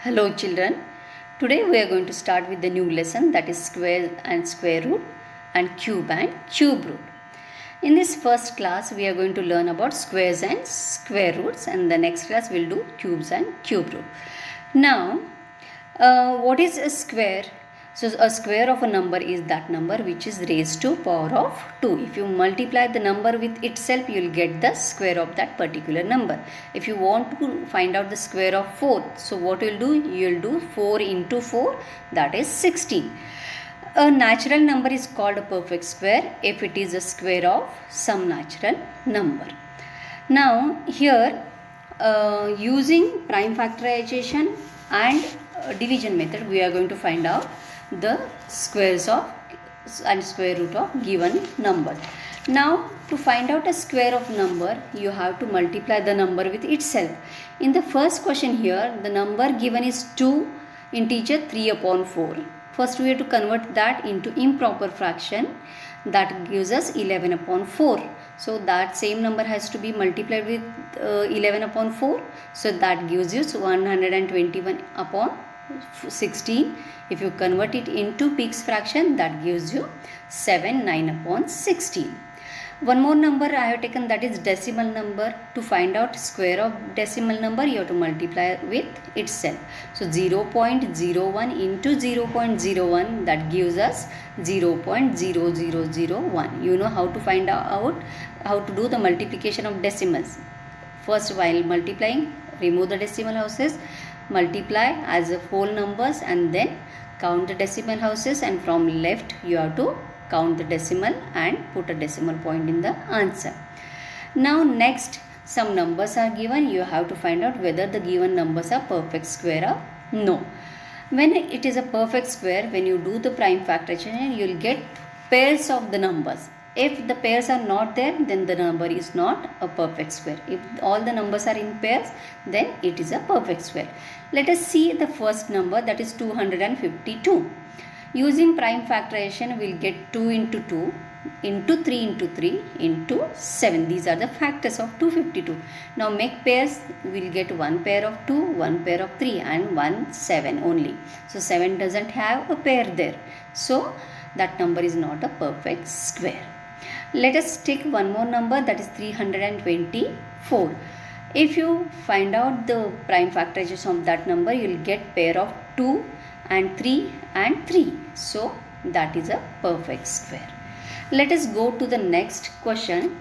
Hello children. Today we are going to start with the new lesson, that is square and square root and cube root. In this first class we are going to learn about squares and square roots, and the next class we'll do cubes and cube root. Now what is a square? So a square of a number is that number which is raised to power of 2. If you multiply the number with itself, you will get the square of that particular number. If you want to find out the square of 4, so what you will do? You will do 4 into 4, that is 16. A natural number is called a perfect square if it is a square of some natural number. Now here using prime factorization and division method, we are going to find out the squares of and square root of given number. Now to find out a square of number, you have to multiply the number with itself. In the first question here, the number given is 2 integer 3 upon 4. First we have to convert that into improper fraction, that gives us 11 upon 4. So that same number has to be multiplied with 11 upon 4. So that gives you 121 upon 16. If you convert it into Peake's fraction, that gives you 9 upon 16. One more number I have taken, that is decimal number. To find out square of decimal number, you have to multiply with itself. So 0.01 into 0.01, that gives us 0.0001. You know how to find out how to do the multiplication of decimals. First, while multiplying, remove the decimal houses, multiply as a whole numbers, and then count the decimal houses, and from left you have to count the decimal and put a decimal point in the answer. Now next, some numbers are given. You have to find out whether the given numbers are perfect square or no. When it is a perfect square, when you do the prime factorization, you will get pairs of the numbers. If the pairs are not there, then the number is not a perfect square. If all the numbers are in pairs, then it is a perfect square. Let us see the first number, that is 252. Using prime factorization, we will get 2 into 2 into 3 into 3 into 7. These are the factors of 252. Now make pairs. We will get one pair of 2, one pair of 3 and one 7 only. So 7 doesn't have a pair there. So that number is not a perfect square. Let us take one more number, that is 324. If you find out the prime factorization of that number, you will get pair of 2 and 3 and 3. So that is a perfect square. Let us go to the next question,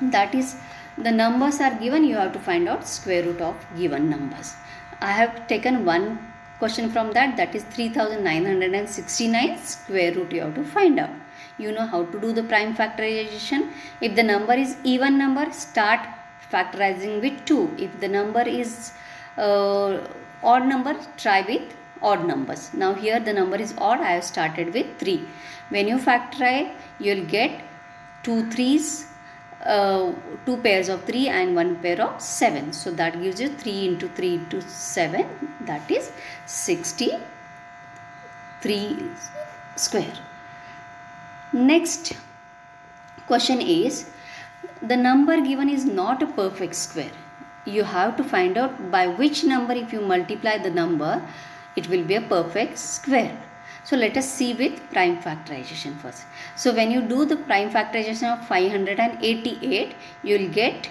that is the numbers are given, you have to find out square root of given numbers. I have taken one question from that is 3969 square root you have to find out. You know how to do the prime factorization. If the number is even number, start factorizing with 2. If the number is odd number, try with odd numbers. Now here the number is odd, I have started with 3. When you factorize, you will get 2 pairs of 3 and 1 pair of 7. So that gives you 3 into 3 into 7, that is 63 square. Next question is, the number given is not a perfect square. You have to find out by which number, if you multiply the number, it will be a perfect square. So let us see with prime factorization first. So when you do the prime factorization of 588, you will get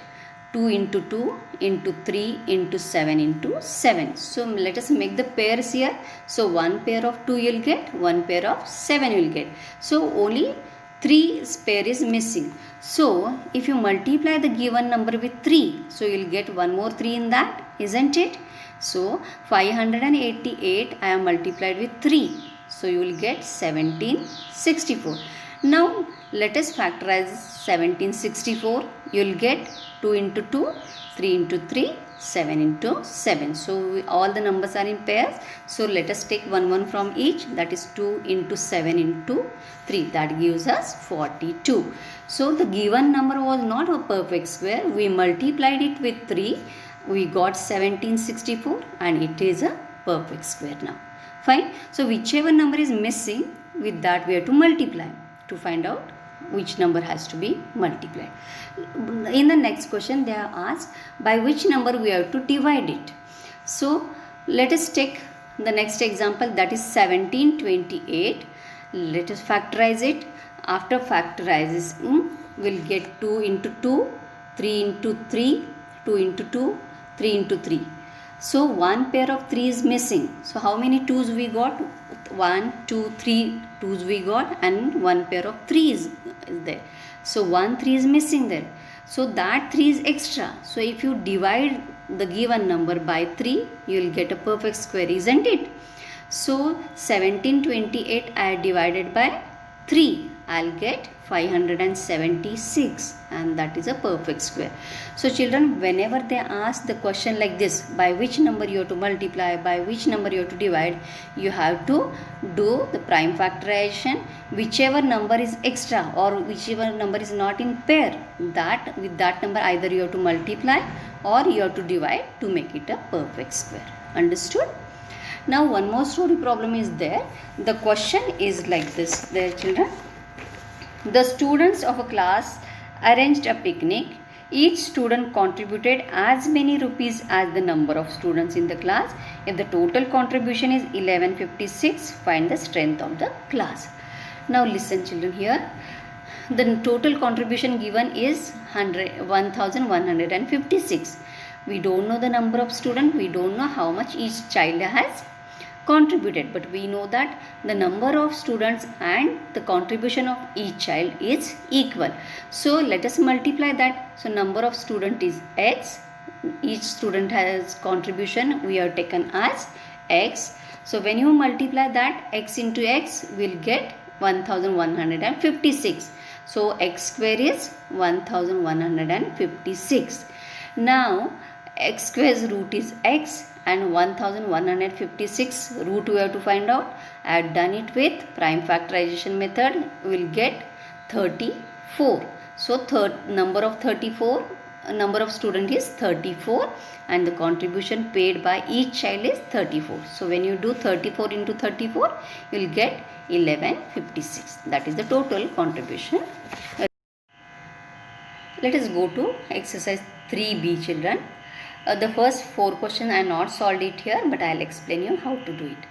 2 into 2 into 3 into 7 into 7. So let us make the pairs here. So one pair of 2 you will get, one pair of 7 you will get. So only 3 pair is missing. So if you multiply the given number with 3, so you will get one more 3 in that, isn't it? So 588 I have multiplied with 3. So you will get 1764. Now let us factorize 1764. You will get 2 into 2, 3 into 3, 7 into 7. So all the numbers are in pairs. So let us take one from each, that is 2 into 7 into 3. That gives us 42. So the given number was not a perfect square. We multiplied it with 3. We got 1764 and it is a perfect square now. Fine. So whichever number is missing, with that we have to multiply to find out which number has to be multiplied. In the next question they are asked by which number we have to divide it. So Let us take the next example, that is 1728. Let us factorize it. After factorizing, we'll get 2 into 2, 3 into 3, 2 into 2, 3 into 3. So one pair of 3 is missing. So how many 2's we got? 1, 2, 3 2's we got, and one pair of 3's is there. So one 3 is missing there. So that 3 is extra. So if you divide the given number by 3, you will get a perfect square, isn't it? So 1728 I divided by 3, I'll get 576, and that is a perfect square. So children, whenever they ask the question like this, by which number you have to multiply, by which number you have to divide, you have to do the prime factorization. Whichever number is extra or whichever number is not in pair, that with that number either you have to multiply or you have to divide to make it a perfect square. Understood? Now one more story problem is there. The question is like this there, children. The students of a class arranged a picnic. Each student contributed as many rupees as the number of students in the class. If the total contribution is 1156, find the strength of the class. Now listen children here. The total contribution given is 1156. We don't know the number of students. We don't know how much each child has contributed, but we know that the number of students and the contribution of each child is equal. So let us multiply that. So number of student is x, each student has contribution we have taken as x. So when you multiply that, x into x will get 1156. So x square is 1156. Now x square's root is x, and 1156 root we have to find out. I have done it with prime factorization method. We will get 34. So number of student is 34, and the contribution paid by each child is 34. So when you do 34 into 34, you will get 1156. That is the total contribution. Let us go to exercise 3b, children. The first 4 questions I not solved it here, but I will explain you how to do it.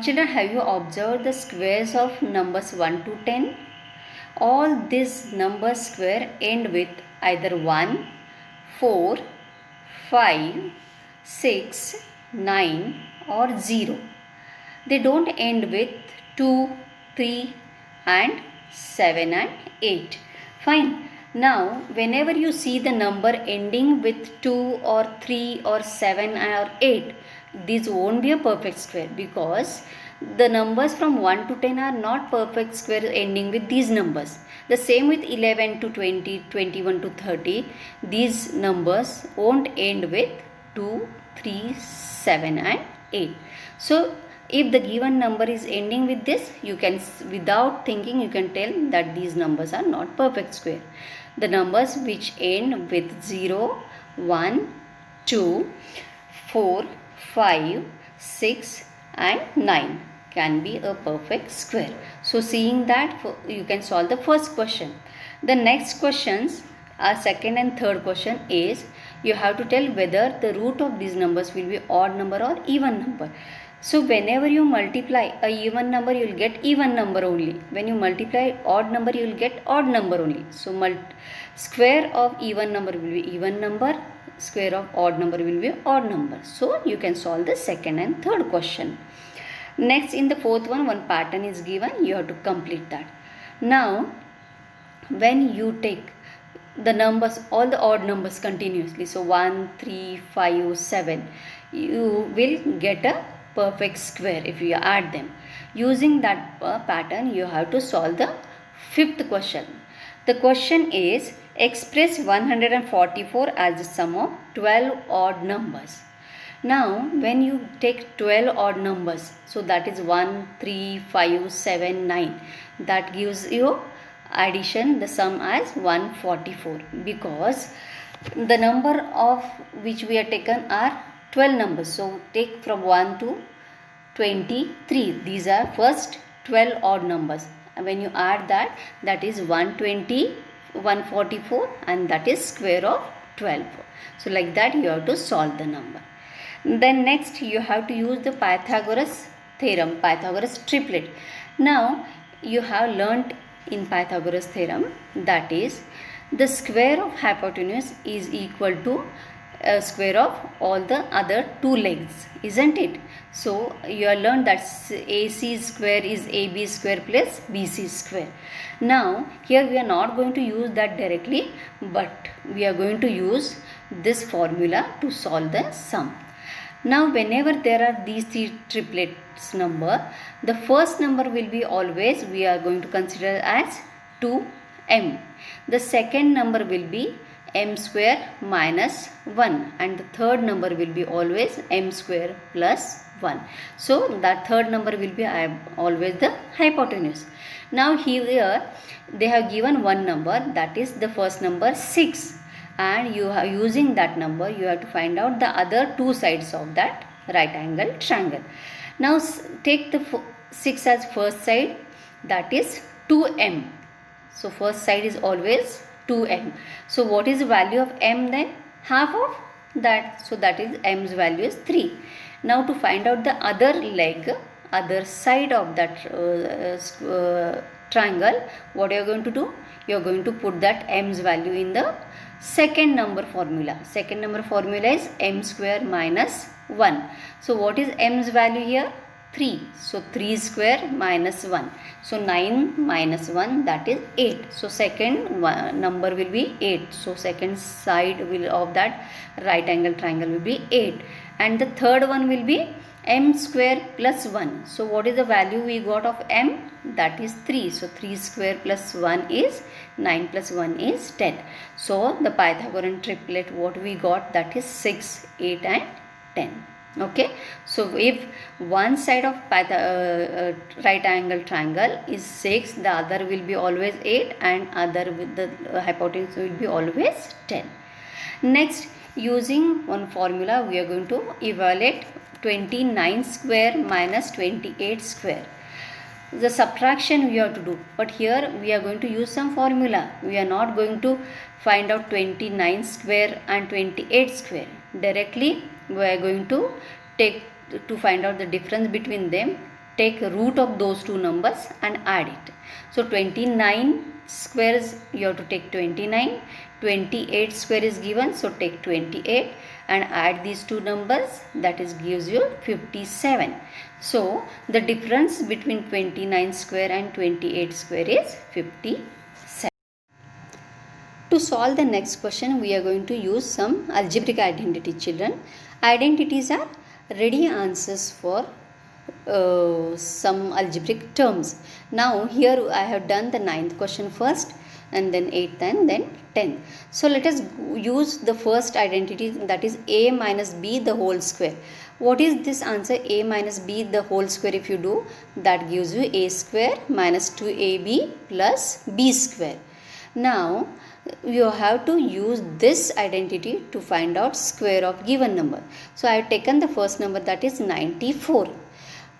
Children, have you observed the squares of numbers 1 to 10? All these number square end with either 1, 4, 5, 6, 9 or 0. They don't end with 2, 3 and 7 and 8. Fine. Now, whenever you see the number ending with 2 or 3 or 7 or 8, this won't be a perfect square, because the numbers from 1 to 10 are not perfect square ending with these numbers. The same with 11 to 20, 21 to 30. These numbers won't end with 2, 3, 7 and 8. So, if the given number is ending with this, you can, without thinking, you can tell that these numbers are not perfect square. The numbers which end with 0, 1, 2, 4, 5, 6 and 9 can be a perfect square. So seeing that, you can solve the first question. The next questions, our second and third question is, you have to tell whether the root of these numbers will be odd number or even number. So whenever you multiply a even number, you will get even number only. When you multiply odd number, you will get odd number only. So square of even number will be even number, square of odd number will be odd number. So you can solve the second and third question. Next, in the fourth one pattern is given, you have to complete that. Now, when you take the numbers, all the odd numbers continuously, so 1, 3, 5, 7, you will get a perfect square if you add them. Using that pattern, you have to solve the fifth question. The question is, express 144 as the sum of 12 odd numbers. Now, when you take 12 odd numbers, so that is 1, 3, 5, 7, 9, that gives you addition, the sum as 144, because the number of which we are taken are 12 numbers. So take from 1 to 23. These are first 12 odd numbers. And when you add that, that is 120, 144, and that is square of 12. So like that you have to solve the number. Then next you have to use the Pythagoras theorem, Pythagoras triplet. Now you have learnt in Pythagoras theorem, that is the square of hypotenuse is equal to square of all the other two legs, isn't it? So you have learned that AC square is AB square plus BC square. Now here we are not going to use that directly, but we are going to use this formula to solve the sum. Now whenever there are these three triplets number, the first number will be always, we are going to consider as 2m. The second number will be m square minus 1, and the third number will be always m square plus 1. So that third number will be always the hypotenuse. Now here they have given one number, that is the first number 6, and you are using that number you have to find out the other two sides of that right angle triangle. Now take the 6 as first side, that is 2m. So first side is always 2m. So what is the value of m then? Half of that. So that is m's value is 3. Now to find out the other leg, other side of that triangle, what you are going to do? You are going to put that m's value in the second number formula. Second number formula is m square minus 1. So what is m's value here? 3. So 3 square minus 1. So 9 minus 1, that is 8. So second number will be 8. So second side will of that right angle triangle will be 8. And the third one will be m square plus 1. So what is the value we got of m? That is 3. So 3 square plus 1 is 9 plus 1 is 10. So the Pythagorean triplet what we got, that is 6, 8 and 10. Okay, so if one side of right angle triangle is 6, the other will be always 8, and other with the hypotenuse will be always 10. Next, using one formula we are going to evaluate 29 square minus 28 square. The subtraction we have to do, but here we are going to use some formula. We are not going to find out 29 square and 28 square. Directly we are going to take, to find out the difference between them, take root of those two numbers and add it. So 29 squares you have to take 29, 28 square is given, so take 28 and add these two numbers, that is gives you 57. So the difference between 29 square and 28 square is 57. To solve the next question, we are going to use some algebraic identity, children. Identities are ready answers for some algebraic terms. Now here I have done the 9th question first, and then 8th and then 10th. So let us use the first identity, that is a minus b the whole square. What is this answer? A minus b the whole square, if you do, that gives you a square minus 2ab plus b square. Now you have to use this identity to find out square of given number. So I have taken the first number, that is 94.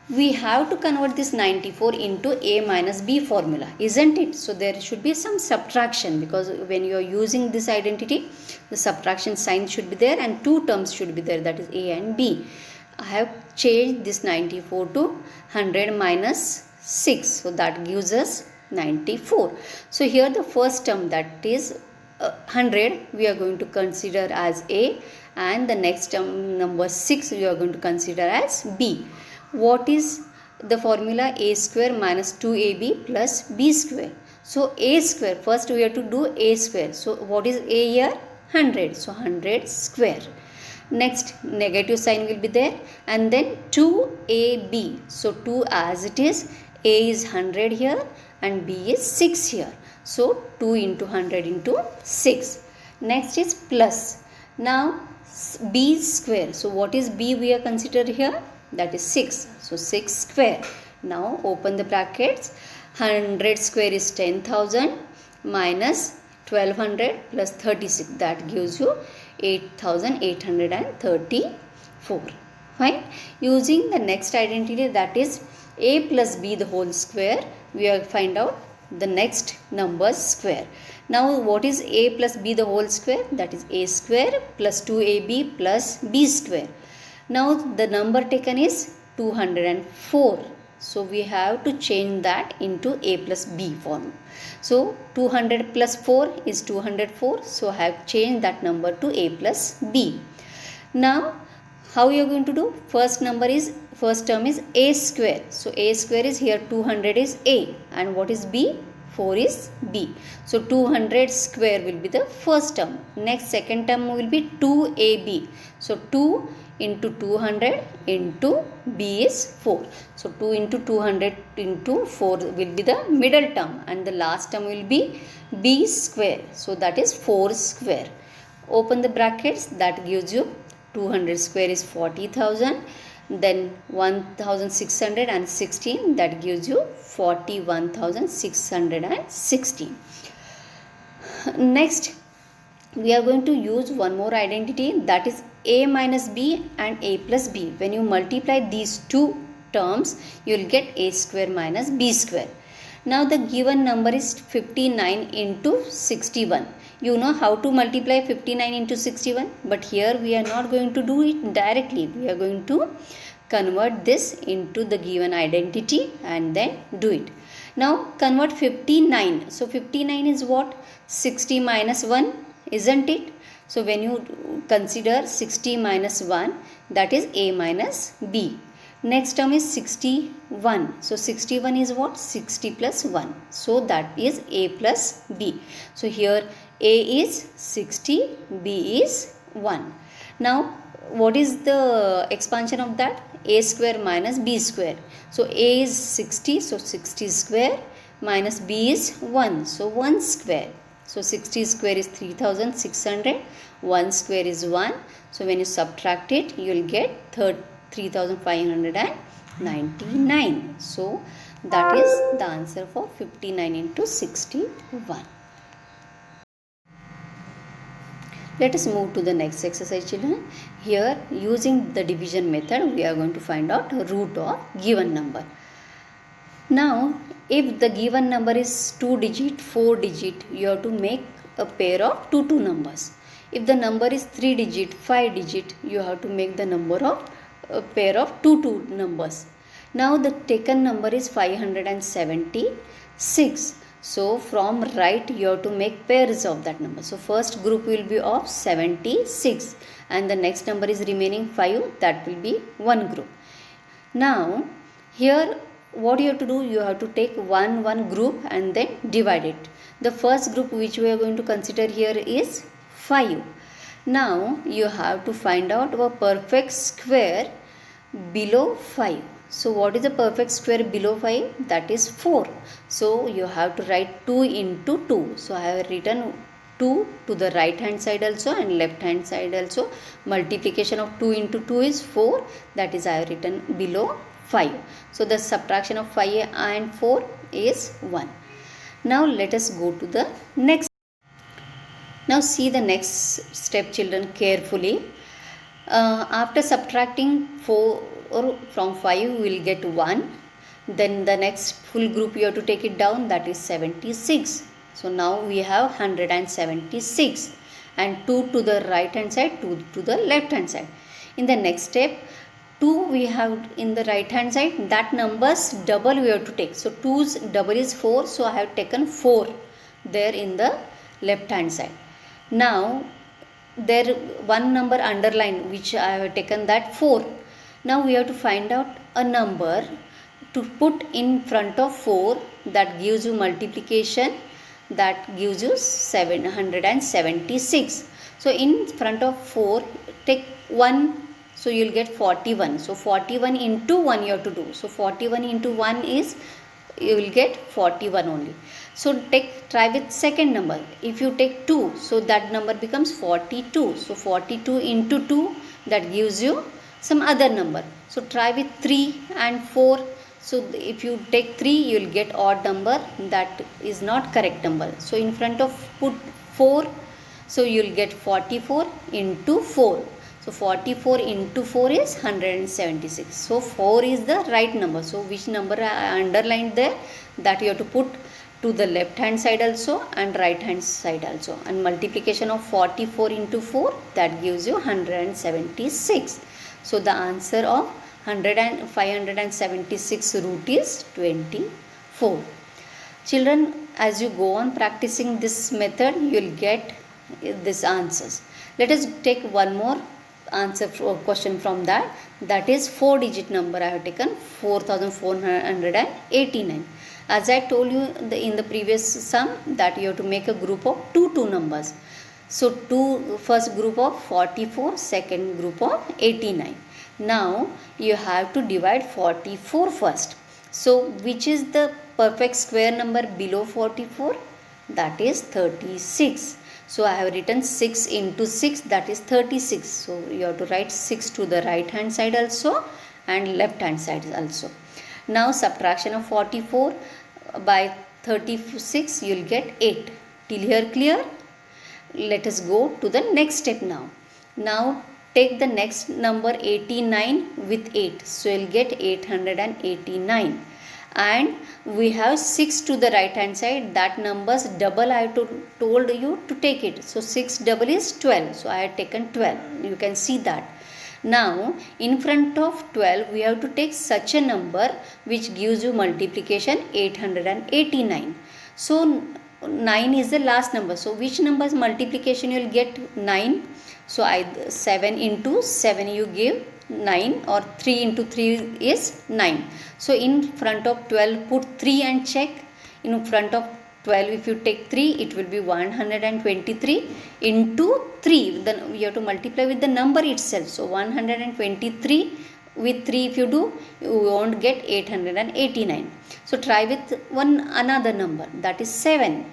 We have to convert this 94 into a minus b formula, isn't it? So there should be some subtraction, because when you are using this identity, the subtraction sign should be there and two terms should be there, that is a and b. I have changed this 94 to 100 minus 6, so that gives us 94. So here the first term, that is 100, we are going to consider as a, and the next term number 6 we are going to consider as b. What is the formula? A square minus 2ab plus b square. So a square, first we have to do a square. So what is a here? 100. So 100 square. Next negative sign will be there, and then 2ab. So 2 as it is, a is 100 here and b is 6 here. So 2 into 100 into 6. Next is plus. Now b square. So what is b we are considered here? That is 6. So 6 square. Now open the brackets. 100 square is 10,000 minus 1200 plus 36. That gives you 8,834. Fine. Using the next identity, that is a plus b the whole square, we will find out the next number's square. Now what is a plus b the whole square? That is a square plus 2ab plus b square. Now the number taken is 204. So we have to change that into a plus b form. So 200 plus 4 is 204. So I have changed that number to a plus b. Now how you are going to do? First term is a square. So a square is here, 200 is a, and what is b? 4 is b. So 200 square will be the first term. Next second term will be 2ab. So 2 into 200 into b is 4. So 2 into 200 into 4 will be the middle term, and the last term will be b square. So that is 4 square. Open the brackets, that gives you 200 square is 40,000, then 1616, that gives you 41,616. Next we are going to use one more identity, that is a minus b and a plus b. When you multiply these two terms, you will get a square minus b square. Now the given number is 59 into 61. You know how to multiply 59 into 61, but here we are not going to do it directly. We are going to convert this into the given identity and then do it. Now convert 59. So 59 is what? 60 minus 1, isn't it? So when you consider 60 minus 1, that is a minus b. Next term is 61. So 61 is what? 60 plus 1. So that is a plus b. So here a is 60, b is 1. Now what is the expansion of that? A square minus b square. So a is 60, so 60 square, minus b is 1, so 1 square. So 60 square is 3600, 1 square is 1. So when you subtract it, you will get 3599. So that is the answer for 59 into 61. Let us move to the next exercise, children. Here, using the division method, we are going to find out root of given number. Now, if the given number is 2 digit, 4 digit, you have to make a pair of 2 numbers. If the number is 3 digit, 5 digit, you have to make the number of a pair of 2 numbers. Now the taken number is 576. So from right you have to make pairs of that number. So first group will be of 76 and the next number is remaining 5, that will be one group. Now here what you have to do, you have to take one group and then divide it. The first group which we are going to consider here is 5. Now you have to find out a perfect square below 5. So what is the perfect square below 5? That is 4. So you have to write 2 into 2. So I have written 2 to the right hand side also and left hand side also. Multiplication of 2 into 2 is 4. That is I have written below 5. So the subtraction of 5 and 4 is 1. Now let us go to the next. Now see the next step, children, carefully. After subtracting 4 from 5, we will get 1. Then the next full group you have to take it down, that is 76. So now we have 176 and 2 to the right hand side, 2 to the left hand side. In the next step, 2 we have in the right hand side, that number's double we have to take. So 2's double is 4, so I have taken 4 there in the left hand side. Now there one number underlined which I have taken, that 4. Now we have to find out a number to put in front of 4 that gives you multiplication, that gives you 776. So in front of 4 take 1, so you will get 41. So 41 into 1 you have to do. So 41 into 1 is, you will get 41 only. So try with second number. If you take 2, so that number becomes 42. So 42 into 2, that gives you some other number. So try with 3 and 4. So if you take 3, you will get odd number, that is not correct number. So in front of put 4, so you will get 44 into 4. So 44 into 4 is 176. So 4 is the right number. So which number I underlined there, that you have to put to the left hand side also and right hand side also. And multiplication of 44 into 4, that gives you 176. So the answer of 576 root is 24. Children, as you go on practicing this method, you will get these answers. Let us take one more answer question from that. That is 4-digit number I have taken 4489. As I told you in the previous sum that you have to make a group of two numbers. So first group of 44, second group of 89. Now you have to divide 44 first. So which is the perfect square number below 44? That is 36. So I have written 6 into 6, that is 36. So you have to write 6 to the right hand side also and left hand side also. Now subtraction of 44 by 36, you will get 8. Till here clear? Let us go to the next step now. Now take the next number 89 with 8. So you will get 889. And we have 6 to the right hand side. That number's double I have told you to take it. So 6 double is 12. So I have taken 12. You can see that. Now in front of 12 we have to take such a number which gives you multiplication 889. So 9 is the last number. So which number's multiplication you will get? 9. So 7 into 7 you give 9, or 3 into 3 is 9. So in front of 12 put 3 and check. In front of 12 if you take 3, it will be 123 into 3. Then you have to multiply with the number itself. So 123 with 3 if you do, you won't get 889. So try with another number, that is 7.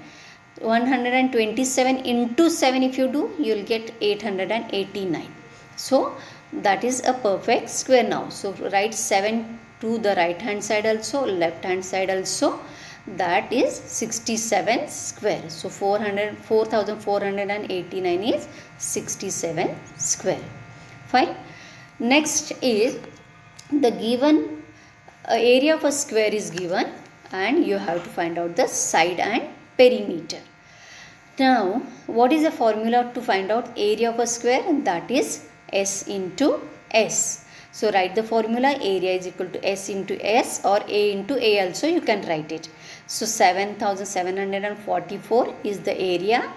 127 into 7 if you do, you will get 889. So that is a perfect square now. So write 7 to the right hand side also, left hand side also. That is 67 square. So 4489 is 67 square. Fine. Next is the given area of a square is given and you have to find out the side and perimeter. Now what is the formula to find out area of a square? That is S into S. So write the formula, area is equal to S into S, or A into A also you can write it. So 7744 is the area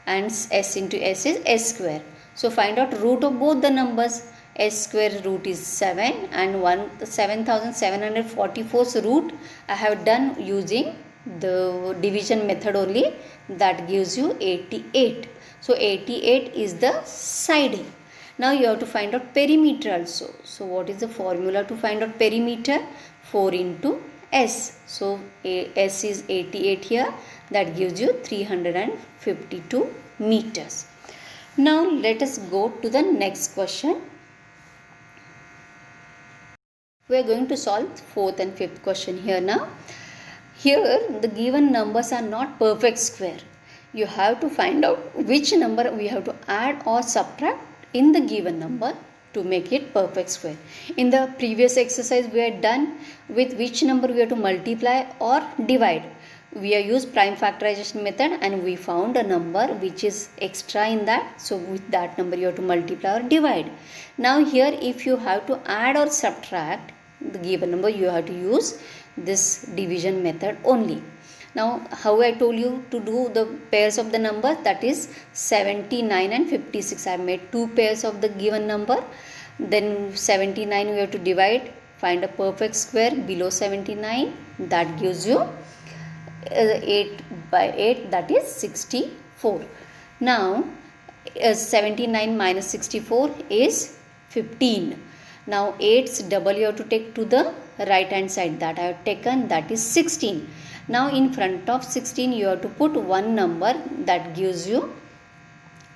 and S into S is S square. So find out root of both the numbers. S square root is 7 and 7744's root I have done using the division method only. That gives you 88. So 88 is the side. Now you have to find out perimeter also. So what is the formula to find out perimeter? 4 into S. So S is 88 here. That gives you 352 meters. Now let us go to the next question. We are going to solve 4th and 5th question here now. Here the given numbers are not perfect square. You have to find out which number we have to add or subtract in the given number to make it perfect square. In the previous exercise we had done with which number we have to multiply or divide. We have used prime factorization method and we found a number which is extra in that. So with that number you have to multiply or divide. Now here if you have to add or subtract the given number, you have to use this division method only. Now how I told you to do the pairs of the number, that is 79 and 56. I have made two pairs of the given number. Then 79 we have to divide, find a perfect square below 79. That gives you 8 by 8, that is 64. Now 79 minus 64 is 15. Now 8's double you have to take to the right hand side. That I have taken, that is 16. Now in front of 16 you have to put one number that gives you,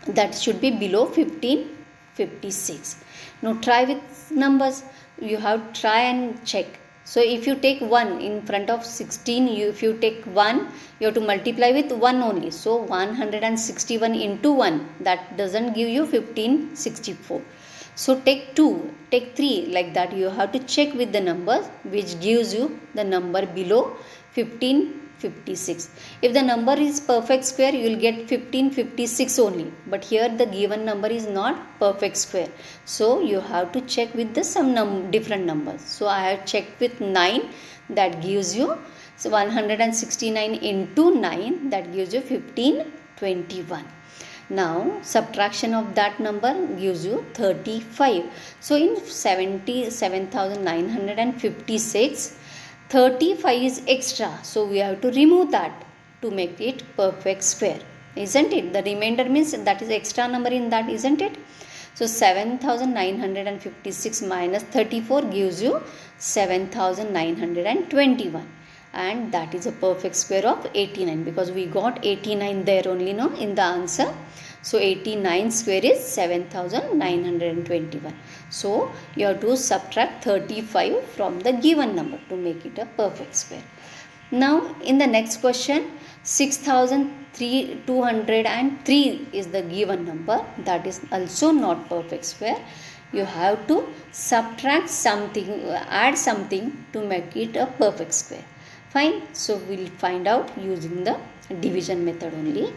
that should be below 15, 56. Now try with numbers. You have to try and check. So if you take 1 in front of 16, if you take 1, you have to multiply with 1 only. So 161 into 1, that doesn't give you 1564. So take 2, take 3, like that. You have to check with the numbers which gives you the number below 15, 1556. If the number is perfect square, you will get 1556 only. But here the given number is not perfect square. So you have to check with the some different numbers. So I have checked with 9, that gives you 169 into 9, that gives you 1521. Now subtraction of that number gives you 35. So in 77,956, 35 is extra. So we have to remove that to make it perfect square. Isn't it? The remainder means that is extra number in that, isn't it? So 7956 minus 34 gives you 7921. And that is a perfect square of 89, because we got 89 there only, no, in the answer. So 89 square is 7921. So you have to subtract 35 from the given number to make it a perfect square. Now in the next question, 6203 is the given number, that is also not perfect square. You have to subtract something, add something to make it a perfect square. Fine. So we'll find out using the division method only.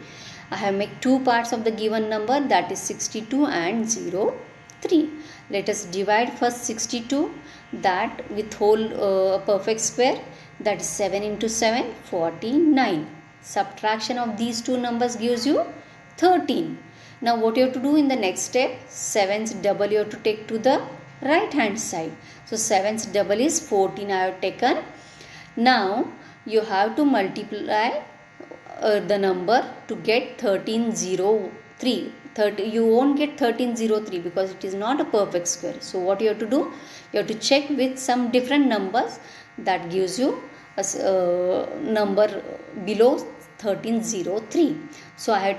I have made two parts of the given number, that is 62 and 03. Let us divide first 62, that with whole perfect square, that is 7 into 7, 49. Subtraction of these two numbers gives you 13. Now what you have to do in the next step, 7's double you have to take to the right hand side. So 7's double is 14 I have taken. Now you have to multiply the number to get 1303. You won't get 1303 because it is not a perfect square. So what you have to do, you have to check with some different numbers, that gives you a number below 1303. So I had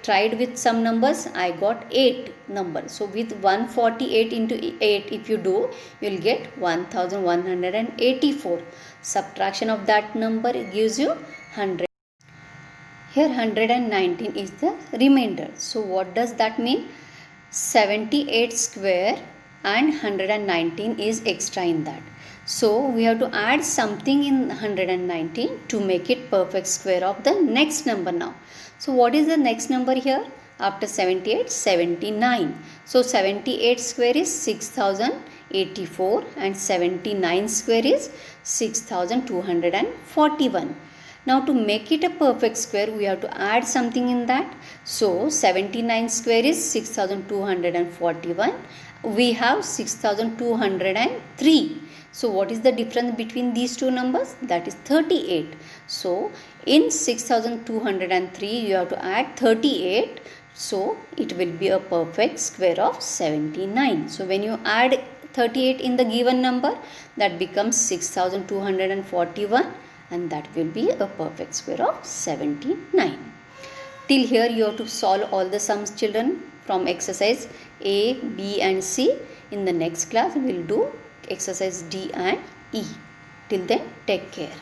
tried with some numbers, I got 8 numbers. So with 148 into 8 if you do, you will get 1184. Subtraction of that number gives you 100. Here 119 is the remainder. So what does that mean? 78 square and 119 is extra in that. So we have to add something in 119 to make it perfect square of the next number now. So what is the next number here? After 78, 79. So 78 square is 6084 and 79 square is 6241. Now to make it a perfect square, we have to add something in that. So 79 square is 6241. We have 6203. So what is the difference between these two numbers? That is 38. So in 6203 you have to add 38. So it will be a perfect square of 79. So when you add 38 in the given number, that becomes 6241, and that will be a perfect square of 79. Till here you have to solve all the sums, children, from exercise A, B and C. In the next class we will do exercise D and E. Till then, take care.